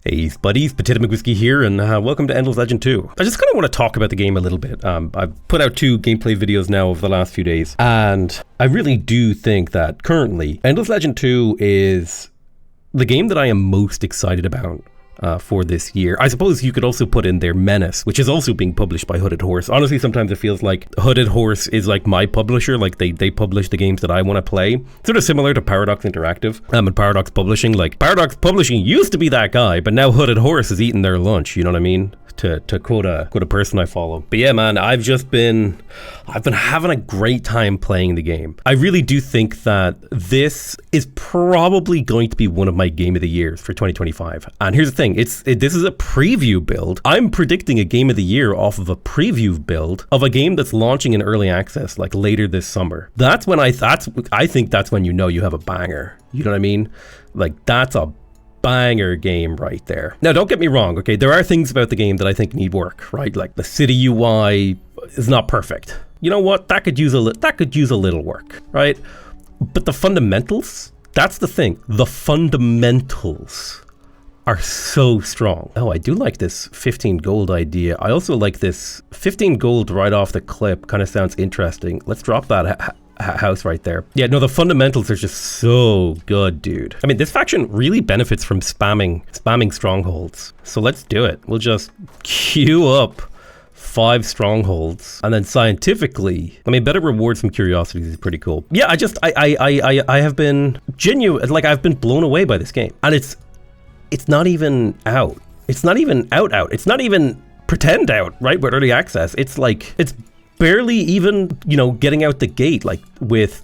Hey buddies, Potato McWhiskey here, and welcome to Endless Legend 2. I just kind of want to talk about the game a little bit. I've put out 2 gameplay videos now over the last few days, and I really do think that currently Endless Legend 2 is the game that I am most excited about for this year. I suppose you could also put in there Menace, which is also being published by Hooded Horse. Honestly, sometimes it feels like Hooded Horse is like my publisher, like they publish the games that I want to play. Sort of similar to Paradox Interactive and Paradox Publishing. Like, Paradox Publishing used to be that guy, but now Hooded Horse is eating their lunch, you know what I mean? To quote a person I follow. But yeah, man, I've been having a great time playing the game. I really do think that this is probably going to be one of my game of the years for 2025. And here's the thing, this is a preview build. I'm predicting a game of the year off of a preview build of a game that's launching in early access like later this summer. I think that's when you know you have a banger. You know what I mean? Like, that's a banger game right there. Now, don't get me wrong, okay? There are things about the game that I think need work, right? Like the city UI is not perfect. You know what? That could use a little work, right? But the fundamentals, that's the thing. The fundamentals are so strong. Oh, I do like this 15 gold idea. I also like this 15 gold right off the clip. Kind of sounds interesting. Let's drop that house right there. Yeah, no, the fundamentals are just so good, dude. I mean, this faction really benefits from spamming strongholds. So let's do it. We'll just queue up 5 strongholds, and then scientifically, I mean, better rewards from curiosities is pretty cool. Yeah, I have been genuine, like, I've been blown away by this game, and it's not even out. It's not even out. It's not even pretend out, right? With early access, it's like, it's barely even, you know, getting out the gate, like with,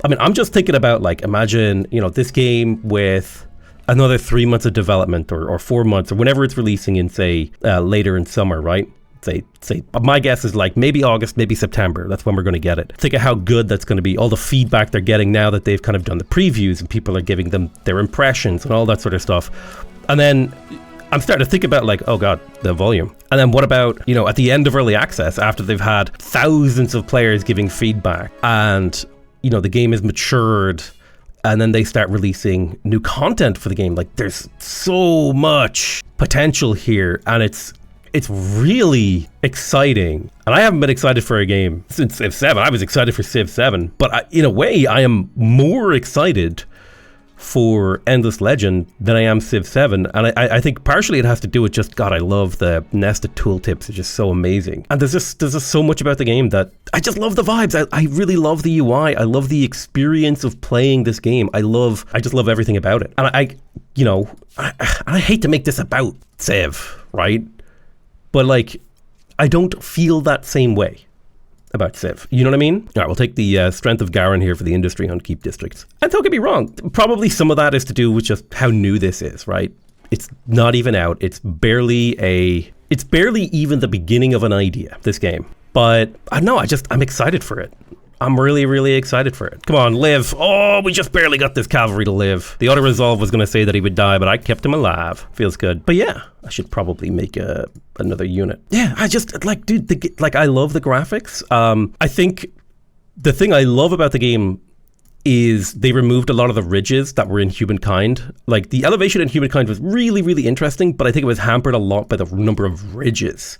I mean, I'm just thinking about, like, imagine, you know, this game with another 3 months of development or 4 months or whenever it's releasing in, say, later in summer, right? Say, my guess is like maybe August, maybe September. That's when we're going to get it. Think of how good that's going to be. All the feedback they're getting now that they've kind of done the previews and people are giving them their impressions and all that sort of stuff. And then I'm starting to think about, like, oh god, the volume. And then what about, you know, at the end of early access, after they've had thousands of players giving feedback and, you know, the game is matured, and then they start releasing new content for the game. Like, there's so much potential here, and it's really exciting. And I haven't been excited for a game since Civ 7. I was excited for Civ 7, but in a way, I am more excited for Endless Legend than I am Civ 7, and I think partially it has to do with just, god, I love the nested tooltips. It's just so amazing, and there's just so much about the game that I just love the vibes. I really love the UI. I love the experience of playing this game. I just love everything about it, and I hate to make this about Civ, right? But, like, I don't feel that same way about Civ. You know what I mean? All right, we'll take the strength of Garen here for the industry on keep districts. And don't get me wrong, probably some of that is to do with just how new this is, right? It's not even out. It's barely even the beginning of an idea, this game. But I know, I'm excited for it. I'm really, really excited for it. Come on, live. Oh, we just barely got this cavalry to live. The auto-resolve was going to say that he would die, but I kept him alive. Feels good. But yeah, I should probably make another unit. Yeah, I just, like, dude, I love the graphics. I think the thing I love about the game is they removed a lot of the ridges that were in Humankind. Like, the elevation in Humankind was really, really interesting, but I think it was hampered a lot by the number of ridges.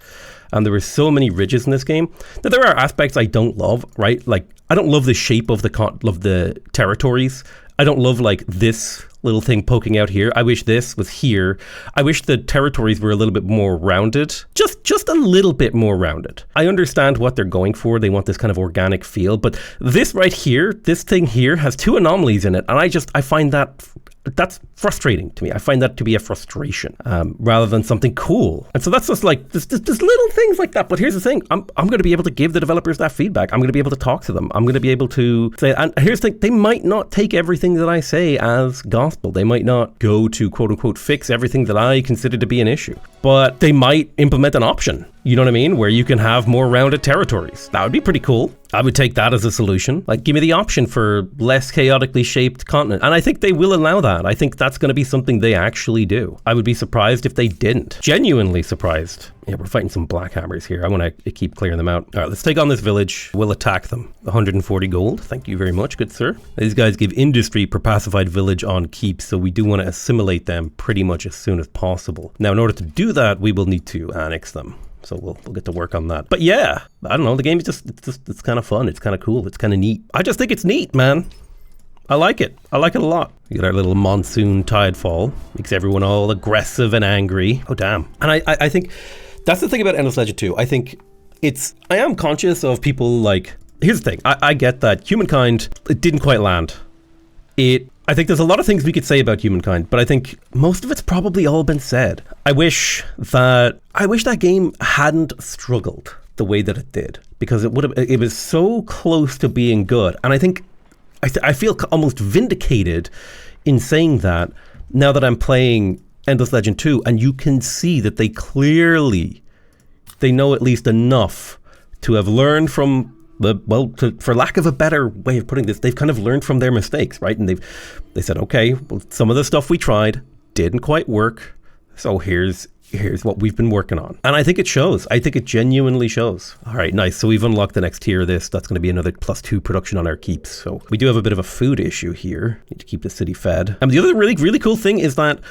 And there were so many ridges in this game that there are aspects I don't love, right? Like, I don't love the shape of the territories. I don't love, like, this little thing poking out here. I wish this was here. I wish the territories were a little bit more rounded. Just a little bit more rounded. I understand what they're going for. They want this kind of organic feel. But this right here, this thing here has 2 anomalies in it. And I find that's frustrating to me. I find that to be a frustration rather than something cool. And so that's just like, there's little things like that. But here's the thing, I'm going to be able to give the developers that feedback. I'm going to be able to talk to them. I'm going to be able to say, and here's the thing, they might not take everything that I say as gospel. They might not go to quote unquote fix everything that I consider to be an issue, but they might implement an option, you know what I mean, where you can have more rounded territories. That would be pretty cool. I would take that as a solution. Like, give me the option for less chaotically shaped continent. And I think they will allow that. I think that's going to be something they actually do. I would be surprised if they didn't. Genuinely surprised. Yeah, we're fighting some black hammers here. I want to keep clearing them out. All right, let's take on this village. We'll attack them. 140 gold. Thank you very much, good sir. These guys give industry per pacified village on keep, so we do want to assimilate them pretty much as soon as possible. Now, in order to do that, we will need to annex them. So we'll get to work on that. But yeah, I don't know. The game is it's kind of fun. It's kind of cool. It's kind of neat. I just think it's neat, man. I like it. I like it a lot. We get our little monsoon tidefall. Makes everyone all aggressive and angry. Oh, damn. And I think that's the thing about Endless Legend 2. I think I am conscious of people like, here's the thing. I get that Humankind, it didn't quite land. I think there's a lot of things we could say about Humankind, but I think most of it's probably all been said. I wish that game hadn't struggled the way that it did, because it was so close to being good. And I think I feel almost vindicated in saying that now that I'm playing Endless Legend 2, and you can see that they know at least enough to have learned from for lack of a better way of putting this, they've kind of learned from their mistakes, right? And they said, okay, well, some of the stuff we tried didn't quite work, so here's what we've been working on. And I think it shows. I think it genuinely shows. All right, nice. So we've unlocked the next tier of this. That's going to be another +2 production on our keeps. So we do have a bit of a food issue here. Need to keep the city fed. And the other really, really cool thing is that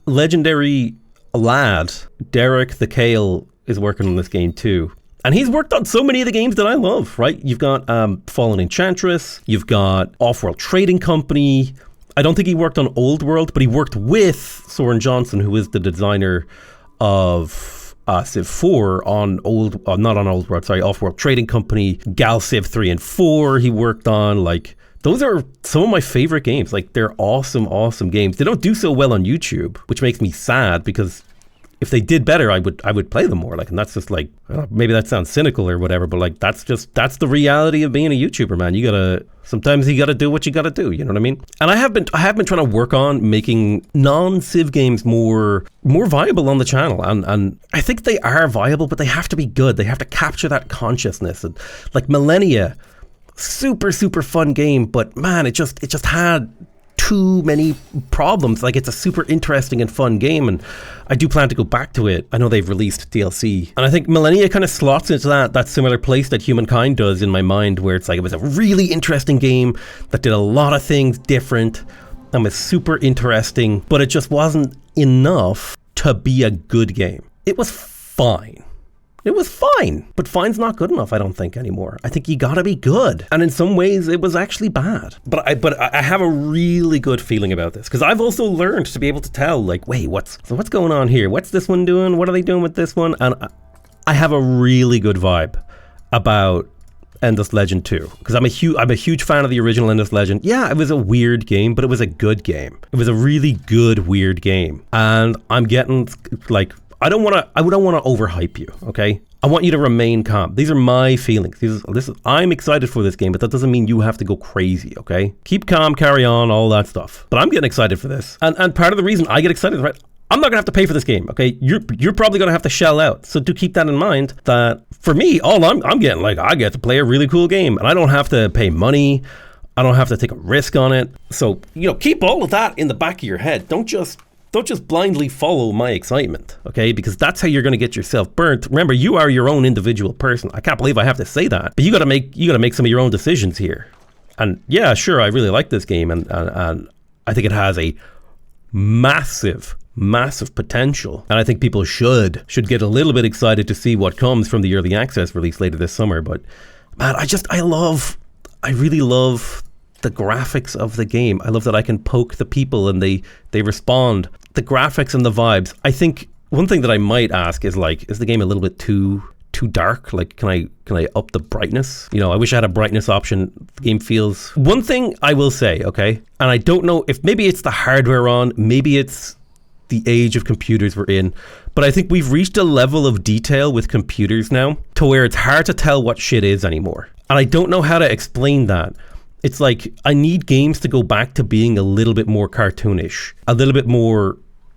legendary lad, Derek the Kale, is working on this game too. And he's worked on so many of the games that I love, right? You've got Fallen Enchantress, you've got Offworld Trading Company. I don't think he worked on Old World, but he worked with Soren Johnson, who is the designer of Civ 4 on Offworld Trading Company. Gal Civ 3 and 4 he worked on. Like, those are some of my favorite games. Like, they're awesome, awesome games. They don't do so well on YouTube, which makes me sad, because if they did better, I would play them more. Like, and that's just like, maybe that sounds cynical or whatever, but like, that's the reality of being a YouTuber, man. Sometimes you gotta do what you gotta do. You know what I mean? And I have been trying to work on making non-Civ games more viable on the channel. And I think they are viable, but they have to be good. They have to capture that consciousness. And like Millennia, super, super fun game, but man, it just had too many problems. Like, it's a super interesting and fun game, and I do plan to go back to it. I know they've released DLC, and I think Millennia kind of slots into that similar place that Humankind does in my mind, where it's like, it was a really interesting game that did a lot of things different and was super interesting, but it just wasn't enough to be a good game. It was fine. It was fine, but fine's not good enough, I don't think, anymore. I think you gotta be good. And in some ways, it was actually bad. But I have a really good feeling about this, because I've also learned to be able to tell, like, wait, what's going on here? What's this one doing? What are they doing with this one? And I have a really good vibe about Endless Legend 2, because I'm a huge fan of the original Endless Legend. Yeah, it was a weird game, but it was a good game. It was a really good, weird game. And I'm getting, like, I don't want to overhype you, okay? I want you to remain calm. These are my feelings. I'm excited for this game, but that doesn't mean you have to go crazy, okay? Keep calm, carry on, all that stuff. But I'm getting excited for this. And part of the reason I get excited, right? I'm not gonna have to pay for this game, okay? You're probably gonna have to shell out. So do keep that in mind, that for me, all I'm getting, like, I get to play a really cool game, and I don't have to pay money. I don't have to take a risk on it. So, keep all of that in the back of your head. Don't just blindly follow my excitement, okay? Because that's how you're going to get yourself burnt. Remember, you are your own individual person. I can't believe I have to say that, but you got to make some of your own decisions here. And yeah, sure, I really like this game, and I think it has a massive potential, and I think people should get a little bit excited to see what comes from the early access release later this summer. But man, I really love the graphics of the game. I love that I can poke the people and they respond. The graphics and the vibes. I think one thing that I might ask is, like, is the game a little bit too dark? Like, can I up the brightness? I wish I had a brightness option. The game feels... One thing I will say, okay, and I don't know if maybe it's the hardware on, maybe it's the age of computers we're in, but I think we've reached a level of detail with computers now to where it's hard to tell what shit is anymore. And I don't know how to explain that. It's like, I need games to go back to being a little bit more cartoonish, a little bit more,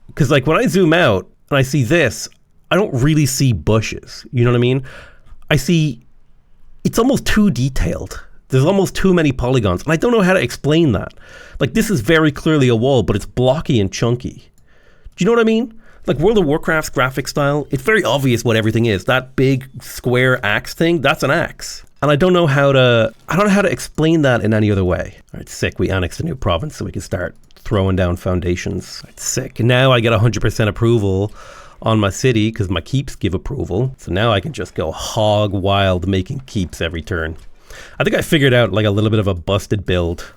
because like when I zoom out and I see this, I don't really see bushes. You know what I mean? I see it's almost too detailed. There's almost too many polygons, and I don't know how to explain that. Like, this is very clearly a wall, but it's blocky and chunky. Do you know what I mean? Like World of Warcraft's graphic style, it's very obvious what everything is. That big square axe thing, that's an axe. And I don't know how to explain that in any other way. All right, sick, we annexed a new province so we can start throwing down foundations. All right, sick, now I get 100% approval on my city because my keeps give approval. So now I can just go hog wild making keeps every turn. I think I figured out like a little bit of a busted build.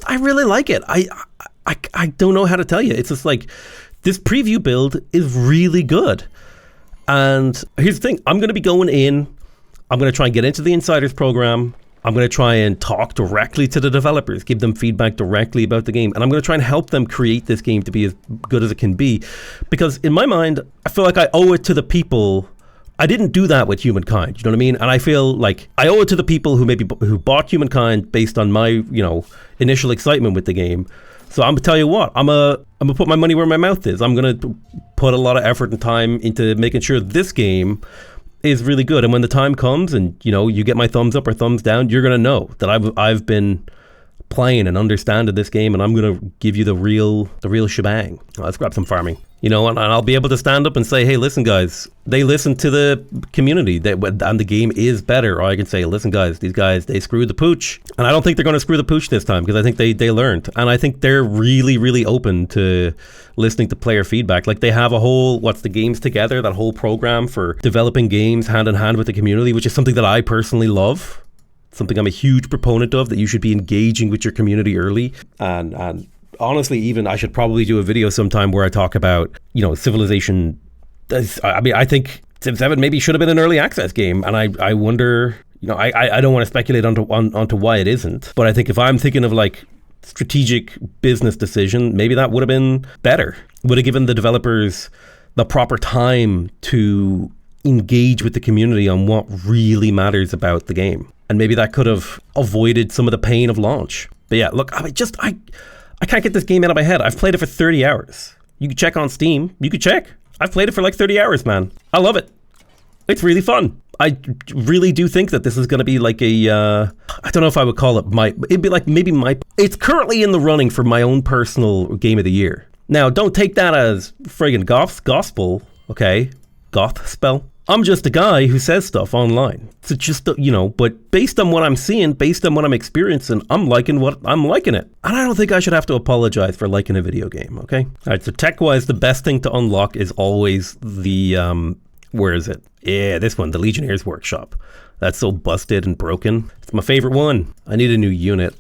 I really like it. I don't know how to tell you. It's just like, this preview build is really good. And here's the thing, I'm going to be going in, I'm going to try and get into the Insiders program. I'm going to try and talk directly to the developers, give them feedback directly about the game. And I'm going to try and help them create this game to be as good as it can be. Because in my mind, I feel like I owe it to the people. I didn't do that with Humankind, you know what I mean? And I feel like I owe it to the people who bought Humankind based on my, initial excitement with the game. So I'm gonna tell you what, I'm gonna put my money where my mouth is. I'm gonna put a lot of effort and time into making sure this game is really good. And when the time comes and you get my thumbs up or thumbs down, you're gonna know that I've been playing and understanding this game, and I'm gonna give you the real shebang. Let's grab some farming. And I'll be able to stand up and say, hey, listen, guys, they listen to the community, and the game is better. Or I can say, listen, guys, these guys, they screwed the pooch. And I don't think they're going to screw the pooch this time, because I think they learned. And I think they're really, really open to listening to player feedback. Like, they have a whole, the Games Together, that whole program for developing games hand in hand with the community, which is something that I personally love. Something I'm a huge proponent of, that you should be engaging with your community early. And honestly, even I should probably do a video sometime where I talk about, Civilization. I think Civ 7 maybe should have been an early access game. And I wonder, I don't want to speculate onto why it isn't. But I think if I'm thinking of like strategic business decision, maybe that would have been better. Would have given the developers the proper time to engage with the community on what really matters about the game. And maybe that could have avoided some of the pain of launch. But yeah, look, I can't get this game out of my head. I've played it for 30 hours. You can check on Steam. You can check. I've played it for like 30 hours, man. I love it. It's really fun. I really do think that this is going to be like I don't know if I would call it it'd be like maybe it's currently in the running for my own personal game of the year. Now, don't take that as friggin' gospel, okay? Goth spell. I'm just a guy who says stuff online. So just, but based on what I'm seeing, based on what I'm experiencing, I'm liking it. And I don't think I should have to apologize for liking a video game, okay? All right, so tech-wise, the best thing to unlock is always the, where is it? Yeah, this one, the Legionnaires Workshop. That's so busted and broken. It's my favorite one. I need a new unit.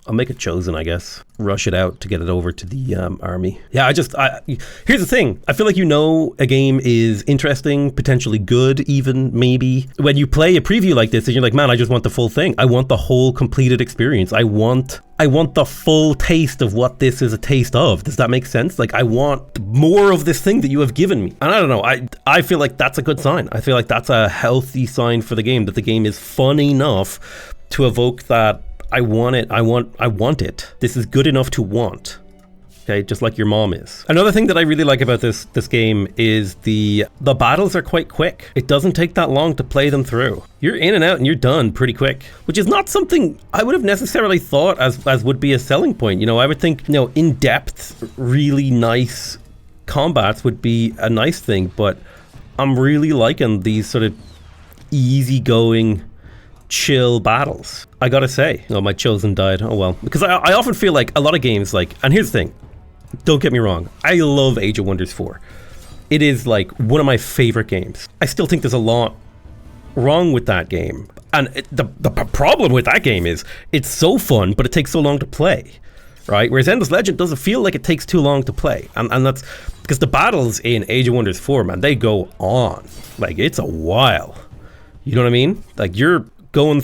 I'll make it Chosen, I guess. Rush it out to get it over to the army. Yeah, here's the thing. I feel like a game is interesting, potentially good even, maybe. When you play a preview like this and you're like, man, I just want the full thing. I want the whole completed experience. I want the full taste of what this is a taste of. Does that make sense? Like, I want more of this thing that you have given me. And I don't know, I feel like that's a good sign. I feel like that's a healthy sign for the game, that the game is fun enough to evoke that I want it. I want it. This is good enough to want. Okay, just like your mom is. Another thing that I really like about this game is the battles are quite quick. It doesn't take that long to play them through. You're in and out and you're done pretty quick, which is not something I would have necessarily thought as would be a selling point. I would think, in-depth, really nice combats would be a nice thing, but I'm really liking these sort of easygoing, chill battles. I gotta say. Oh, my Chosen died. Oh well. Because I often feel like a lot of games, and here's the thing. Don't get me wrong. I love Age of Wonders 4. It is like one of my favorite games. I still think there's a lot wrong with that game. And the problem with that game is it's so fun, but it takes so long to play. Right? Whereas Endless Legend doesn't feel like it takes too long to play. And that's because the battles in Age of Wonders 4, man, they go on. Like, it's a while. You know what I mean? Like, you're going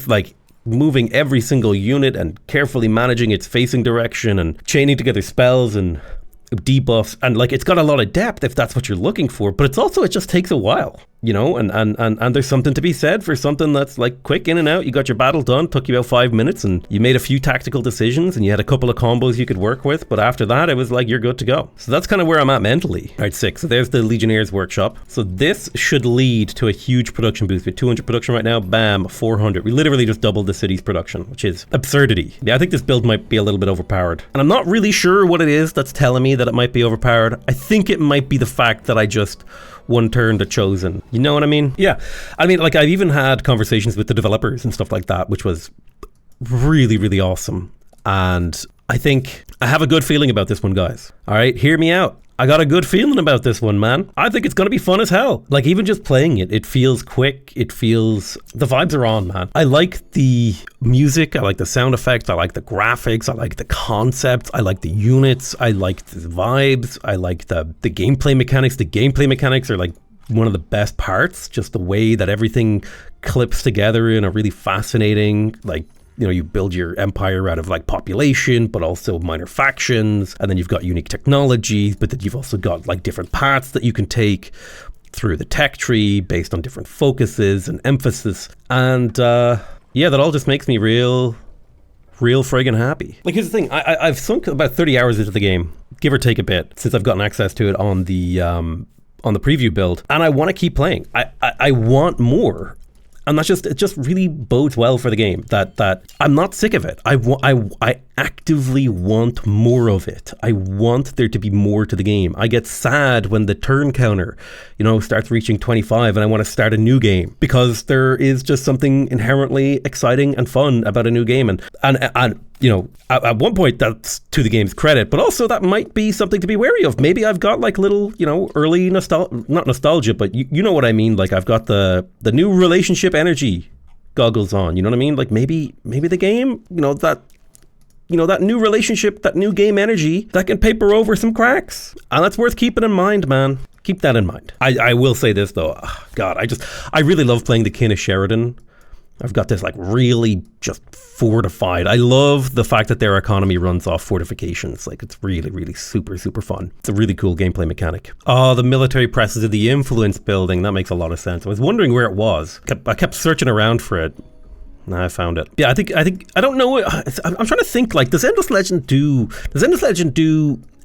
moving every single unit and carefully managing its facing direction and chaining together spells and debuffs, and it's got a lot of depth if that's what you're looking for, but it just takes a while. you know, and there's something to be said for something that's like quick in and out. You got your battle done, took you about 5 minutes, and you made a few tactical decisions, and you had a couple of combos you could work with, but after that it was like you're good to go. So that's kind of where I'm at mentally. All right, 6. So there's the Legionnaires Workshop. So this should lead to a huge production boost. With 200 production right now, bam, 400. We literally just doubled the city's production, which is absurdity. Yeah, I think this build might be a little bit overpowered, and I'm not really sure what it is that's telling me that it might be overpowered. I think it might be the fact that I just one turn to Chosen. You know what I mean? Yeah. I mean, like, I've even had conversations with the developers and stuff like that, which was really, really awesome. And I think I have a good feeling about this one, guys. All right, hear me out. I got a good feeling about this one, man. I think it's going to be fun as hell. Like, even just playing it, it feels quick. It feels... The vibes are on, man. I like the music. I like the sound effects. I like the graphics. I like the concept. I like the units. I like the vibes. I like the gameplay mechanics. The gameplay mechanics are like one of the best parts. Just the way that everything clips together in a really fascinating, like, you know, you build your empire out of like population, but also minor factions. And then you've got unique technology, but then you've also got like different paths that you can take through the tech tree based on different focuses and emphasis. And yeah, that all just makes me real friggin' happy. Like, here's the thing. I've sunk about 30 hours into the game, give or take a bit, since I've gotten access to it on the preview build. And I want to keep playing. I want more. And it just really bodes well for the game that I'm not sick of it. I actively want more of it. I want there to be more to the game. I get sad when the turn counter, you know, starts reaching 25 and I want to start a new game, because there is just something inherently exciting and fun about a new game. And you know, at one point that's to the game's credit, but also that might be something to be wary of. Maybe I've got like little, you know, early not nostalgia, but you know what I mean? Like, I've got the new relationship energy goggles on, you know what I mean? Like, maybe the game, that new relationship, that new game energy, that can paper over some cracks. And that's worth keeping in mind, man. Keep that in mind. I will say this though, God, I really love playing the Kin of Sheridan. I've got this like really just fortified. I love the fact that their economy runs off fortifications. Like, it's really, really super, super fun. It's a really cool gameplay mechanic. Oh, the military presses of the influence building. That makes a lot of sense. I was wondering where it was. I kept searching around for it. I found it. Yeah, I think I don't know. I'm trying to think, like, does Endless Legend do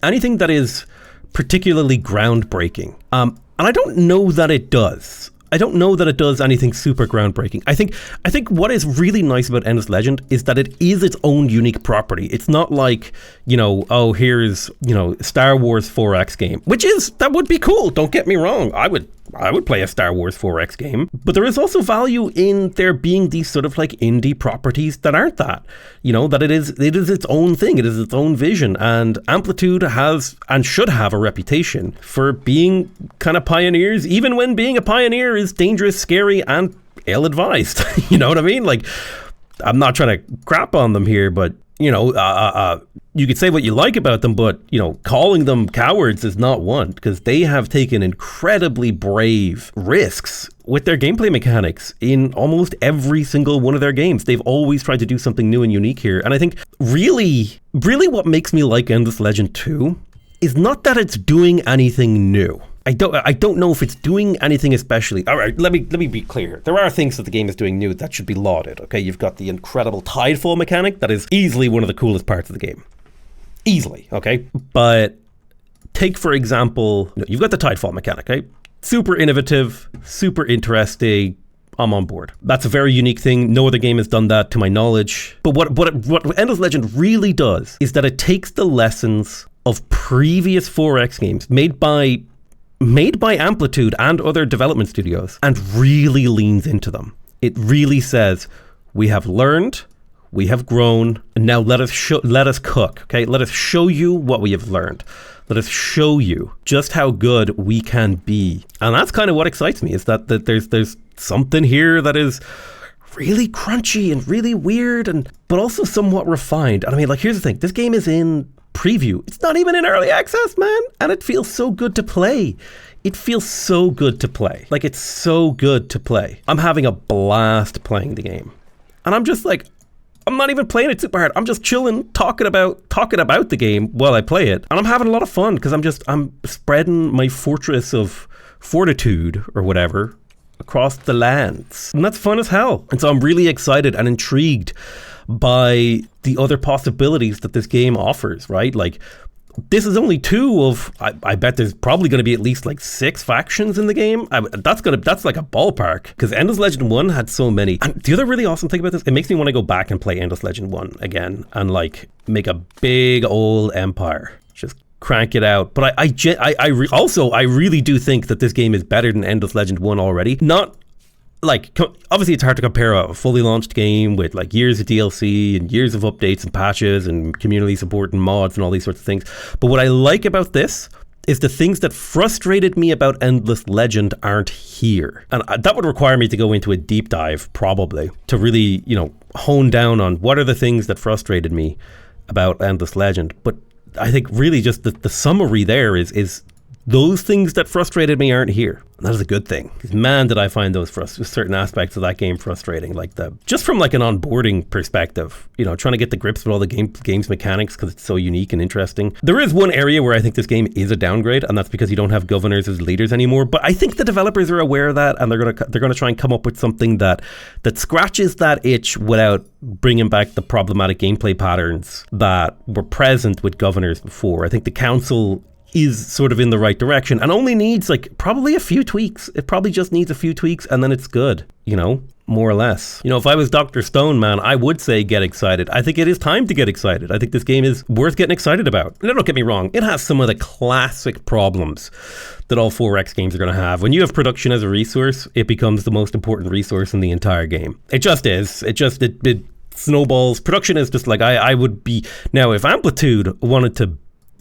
anything that is particularly groundbreaking? And I don't know that it does. I don't know that it does anything super groundbreaking. I think what is really nice about Endless Legend is that it is its own unique property. It's not like, oh, here's, Star Wars 4X game, that would be cool. Don't get me wrong. I would play a Star Wars 4X game, but there is also value in there being these sort of like indie properties that aren't that, that it is its own thing. It is its own vision, and Amplitude has and should have a reputation for being kind of pioneers, even when being a pioneer is dangerous, scary, and ill-advised. You know what I mean? Like, I'm not trying to crap on them here, but you could say what you like about them, but, calling them cowards is not one, because they have taken incredibly brave risks with their gameplay mechanics in almost every single one of their games. They've always tried to do something new and unique here. And I think really, really what makes me like Endless Legend 2 is not that it's doing anything new. I don't know if it's doing anything especially. All right, let me be clear. There are things that the game is doing new that should be lauded. Okay, you've got the incredible Tidefall mechanic that is easily one of the coolest parts of the game. Easily, okay? But take, for example, you've got the Tidefall mechanic, okay? Super innovative, super interesting. I'm on board. That's a very unique thing. No other game has done that to my knowledge. But what Endless Legend really does is that it takes the lessons of previous 4X games made by Amplitude and other development studios and really leans into them. It really says, we have learned, we have grown, and now let us cook, okay? Let us show you what we have learned. Let us show you just how good we can be. And that's kind of what excites me, is that there's something here that is really crunchy and really weird, but also somewhat refined. And I mean, like, here's the thing. This game is in preview. It's not even in early access, man. And it feels so good to play. It feels so good to play. Like, it's so good to play. I'm having a blast playing the game. And I'm just like, I'm not even playing it super hard. I'm just chilling, talking about the game while I play it. And I'm having a lot of fun because I'm spreading my fortress of fortitude or whatever across the lands. And that's fun as hell. And so I'm really excited and intrigued by the other possibilities that this game offers, right? Like, this is only 2 of, I bet there's probably going to be at least like 6 factions in the game. That's like a ballpark, because Endless Legend 1 had so many. And the other really awesome thing about this, it makes me want to go back and play Endless Legend 1 again and like make a big old empire. Just crank it out. But I really do think that this game is better than Endless Legend 1 already. Not like, obviously it's hard to compare a fully launched game with like years of DLC and years of updates and patches and community support and mods and all these sorts of things. But what I like about this is the things that frustrated me about Endless Legend aren't here. And that would require me to go into a deep dive, probably, to really, hone down on what are the things that frustrated me about Endless Legend. But I think really just the summary there is those things that frustrated me aren't here. And that is a good thing. Because man, did I find those certain aspects of that game frustrating. Like just from like an onboarding perspective, trying to get the grips with all the game's mechanics because it's so unique and interesting. There is one area where I think this game is a downgrade, and that's because you don't have governors as leaders anymore. But I think the developers are aware of that, and they're gonna try and come up with something that scratches that itch without bringing back the problematic gameplay patterns that were present with governors before. I think the council is sort of in the right direction and only needs like probably a few tweaks. It probably just needs a few tweaks and then it's good, more or less. If I was Dr. Stone, man, I would say get excited. I think it is time to get excited. I think this game is worth getting excited about. And don't get me wrong, it has some of the classic problems that all 4X games are going to have. When you have production as a resource, it becomes the most important resource in the entire game. It just is. It snowballs. Production is just like, I would be, now if Amplitude wanted to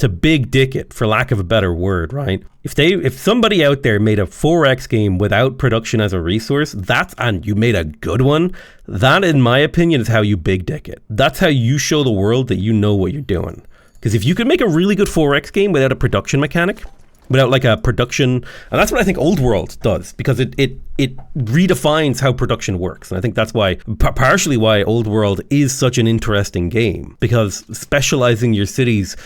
big dick it, for lack of a better word, right? If somebody out there made a 4X game without production as a resource, and you made a good one, that in my opinion is how you big dick it. That's how you show the world that you know what you're doing. Because if you could make a really good 4X game without a production mechanic, without like a production, and that's what I think Old World does, because it redefines how production works. And I think that's why, partially why Old World is such an interesting game, because specializing your cities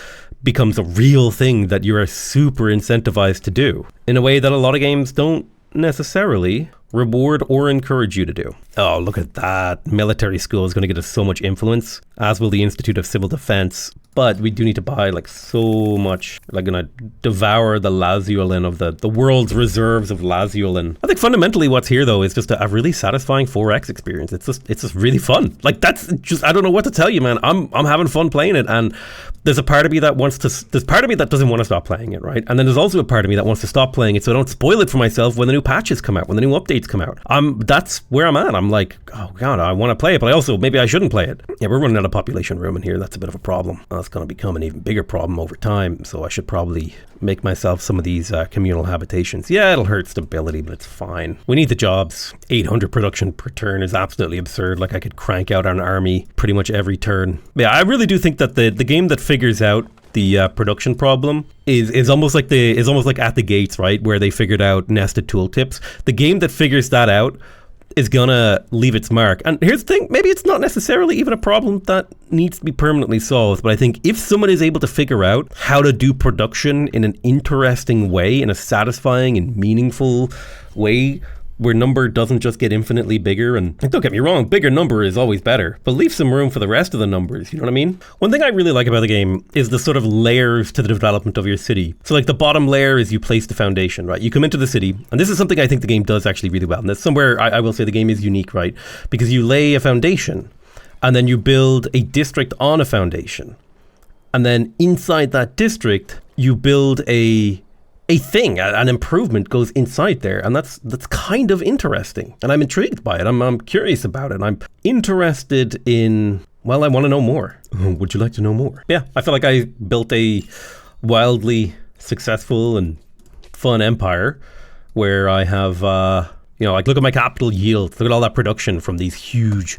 becomes a real thing that you are super incentivized to do in a way that a lot of games don't necessarily reward or encourage you to do. Oh, look at that. Military school is going to get us so much influence, as will the Institute of Civil Defense. But we do need to buy like so much. Like going to devour the Lazuelin of the world's reserves of Lazuelin. I think fundamentally what's here though is just a really satisfying 4X experience. It's just really fun. Like that's just, I don't know what to tell you, man. I'm having fun playing it, and there's a part of me that there's part of me that doesn't want to stop playing it, right? And then there's also a part of me that wants to stop playing it so I don't spoil it for myself when the new patches come out, when the new updates come out. That's where I'm at. I'm like, oh God, I want to play it, but I also, maybe I shouldn't play it. Yeah, we're running out of population room in here. That's a bit of a problem. That's going to become an even bigger problem over time. So I should probably make myself some of these communal habitations. Yeah, it'll hurt stability, but it's fine. We need the jobs. 800 production per turn is absolutely absurd. Like I could crank out an army pretty much every turn. But yeah, I really do think that the game that figures out the production problem is almost like at the gates, right, where they figured out nested tooltips. The game that figures that out is gonna leave its mark. And here's the thing, maybe it's not necessarily even a problem that needs to be permanently solved, but I think if someone is able to figure out how to do production in an interesting way, in a satisfying and meaningful way, where number doesn't just get infinitely bigger, and don't get me wrong, bigger number is always better, but leave some room for the rest of the numbers, you know what I mean? One thing I really like about the game is the sort of layers to the development of your city. So like the bottom layer is you place the foundation, right? You come into the city, and this is something I think the game does actually really well, and that's somewhere I will say the game is unique, right? Because you lay a foundation, and then you build a district on a foundation. And then inside that district, you build an improvement goes inside there, and that's kind of interesting, and I'm intrigued by it. I'm curious about it. I'm interested in, well, I want to know more. Would you like to know more? Yeah, I feel like I built a wildly successful and fun empire where I have, like look at my capital yields, look at all that production from these huge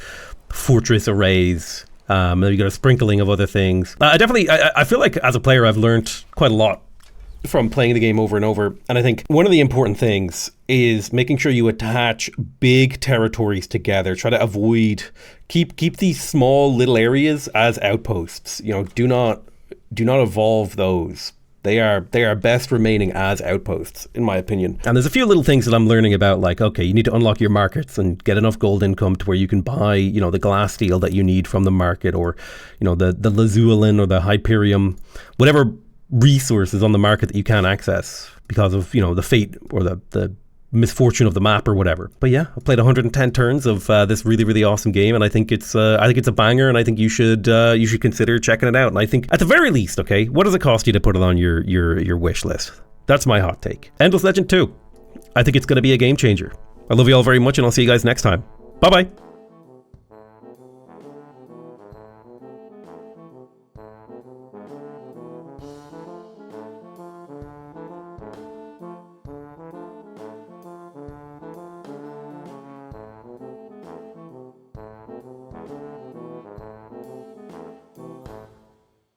fortress arrays. Then you got a sprinkling of other things. I feel like as a player I've learned quite a lot from playing the game over and over. And I think one of the important things is making sure you attach big territories together. Try to keep these small little areas as outposts. Do not evolve those They are best remaining as outposts, in my opinion. And there's a few little things that I'm learning about, like, okay, you need to unlock your markets and get enough gold income to where you can buy, you know, the glass steel that you need from the market, or, you know, the lazulin or the hyperium, whatever resources on the market that you can't access because of, you know, the fate or the misfortune of the map or whatever. But yeah, I played 110 turns of this really, really awesome game, and I think it's a banger, and I think you should consider checking it out. And I think at the very least, okay, what does it cost you to put it on your wish list? That's my hot take. Endless Legend 2. I think it's going to be a game changer. I love you all very much, and I'll see you guys next time. Bye bye.